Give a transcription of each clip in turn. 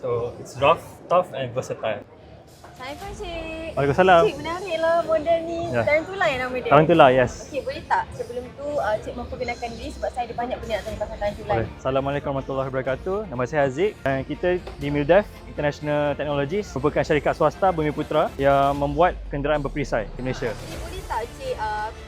So it's rough, tough and versatile. Assalamualaikum Cik. Waalaikumsalam. Cik, menarik lah model ni. Ya. Tarantula yang nama dia. Tarantula, yes. Okey, boleh tak sebelum tu Cik memperkenalkan diri sebab saya ada banyak benda nak tanya pasal tarantula Boleh. ni. Assalamualaikum warahmatullahi wabarakatuh. Nama saya Haziq dan kita di MILDEF International Technologies merupakan syarikat swasta Bumiputra yang membuat kenderaan berperisai di Malaysia. Cik, boleh tak Cik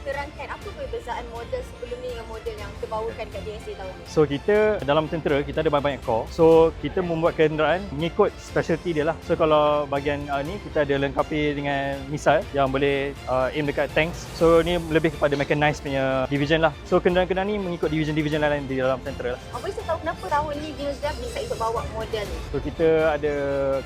terangkan apa perbezaan model sebelum ni dengan model yang terbarukan kat DSA tahun ni? So kita dalam tentera kita ada banyak core. So kita membuat kenderaan mengikut specialty dia lah. So kalau bahagian ni kita ada lengkapi dengan misal yang boleh aim dekat tanks. So ni lebih kepada mechanized punya division lah. So kenderaan-kenderaan ni mengikut division-division lain di dalam tentera lah. Boleh saya tahu kenapa tahun ni MILDEF decide untuk bawa model ni? So kita ada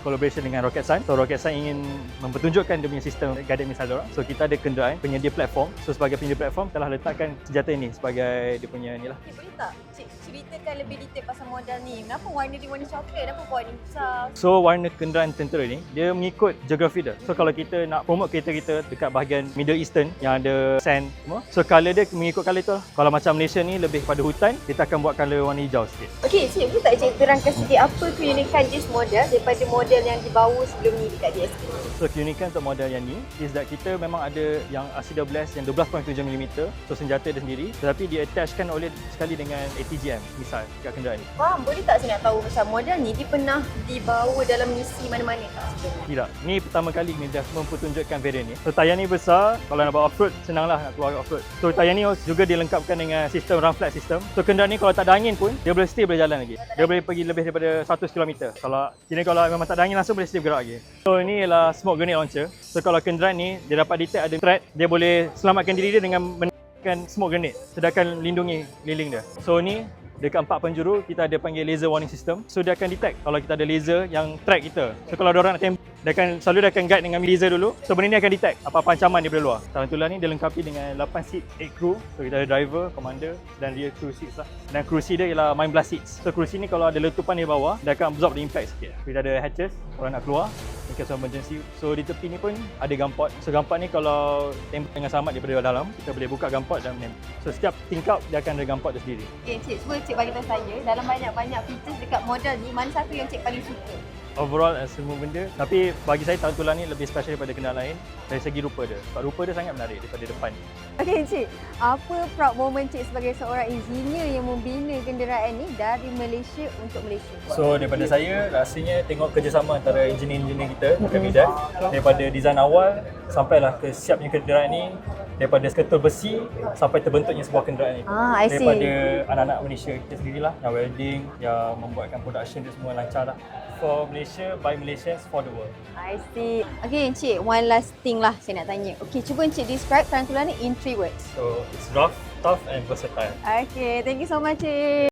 collaboration dengan Rocket Sun. So Rocket Sun ingin mempertunjukkan dia punya sistem guided missile diorang. So kita ada kenderaan penyedia platform. So sebagai penyedia platform telah letakkan senjata ini sebagai dia punya ni lah. Cik, boleh tak Cik ceritakan lebih detail pasal model ni? Kenapa warna dia warna coklat? Kenapa body besar? So warna kenderaan tentera ni dia mengikut geografi dia. So kalau kita nak promote kereta kita dekat bahagian Middle Eastern yang ada sand semua, so colour dia mengikut colour tu lah. Kalau macam Malaysia ni lebih pada hutan, kita akan buat colour warna hijau sikit. Okey, Cik, boleh tak Cik terangkan sikit apa keunikan this model daripada model yang dibawa sebelum ni dekat DSA? So keunikan untuk model yang ni is that kita memang ada yang RC12 yang 12.7mm. So senjata dia sendiri tetapi di-attachkan oleh sekali dengan ATGM misal dekat kenderaan ni. Faham, boleh tak saya nak tahu macam model ni dia pernah dibawa dalam misi mana-mana tak sebelum ni? Tidak. Ni pertama kali MILDEF mempertunjukkan varian ni. So tayar ni besar, kalau nak bawa off-road senanglah nak keluar off-road. So tayar ni juga dilengkapkan dengan sistem run flat system. So kenderaan ni kalau tak ada angin pun dia boleh still boleh jalan lagi. Dia boleh pergi lebih daripada 100 km. Kalau memang tak ada angin langsung boleh still bergerak lagi. So ini ialah smoke grenade launcher. So kalau kenderaan ni dia dapat detect ada threat, dia boleh selamatkan diri dia dengan menekan smoke grenade sedangkan lindungi liling dia. So ni dekat 4 penjuru kita ada panggil laser warning system. So dia akan detect kalau kita ada laser yang track kita. So kalau ada orang nak tembak, dia akan guide dengan laser dulu. So benda ni akan detect apa-apa ancaman daripada luar. Tarantula ni dilengkapi dengan 8 seat 8 crew. So kita ada driver, commander dan rear crew seats lah. Dan kerusi dia ialah main blast seats. So kerusi ni kalau ada letupan di bawah, dia akan absorb the impact sikit. Kita ada hatches, orang nak keluar in case of emergency. So di tepi ni pun ada gunport. So gunport ni kalau tembak dengan selamat daripada dalam, kita boleh buka gunport dan menembak. So setiap tingkap dia akan ada gunport dia sendiri. Okay, Cik, cuba Cik bagi tahu saya dalam banyak-banyak features dekat model ni mana satu yang Cik paling suka? Overall semua benda, tapi bagi saya Tarantula ni lebih special daripada kenderaan lain dari segi rupa dia. Sebab rupa dia sangat menarik daripada depan. Okey Cik, apa proud moment Cik sebagai seorang engineer yang membina kenderaan ni dari Malaysia untuk Malaysia? So daripada saya rasanya tengok kerjasama antara engineer-engineer kita dekat MILDEF daripada design awal sampailah ke siapnya kenderaan ni, daripada sketul besi sampai terbentuknya sebuah kenderaan ni. I see. Daripada anak-anak Malaysia kita sendirilah yang welding, yang membuatkan production dia semua lancar lah. For Malaysia, by Malaysians, for the world. I see. Okay Cik, one last thing lah saya nak tanya. Okay, cuba Cik describe Tarantula ni in 3 words. So it's rough, tough and versatile. Okay, thank you so much Cik.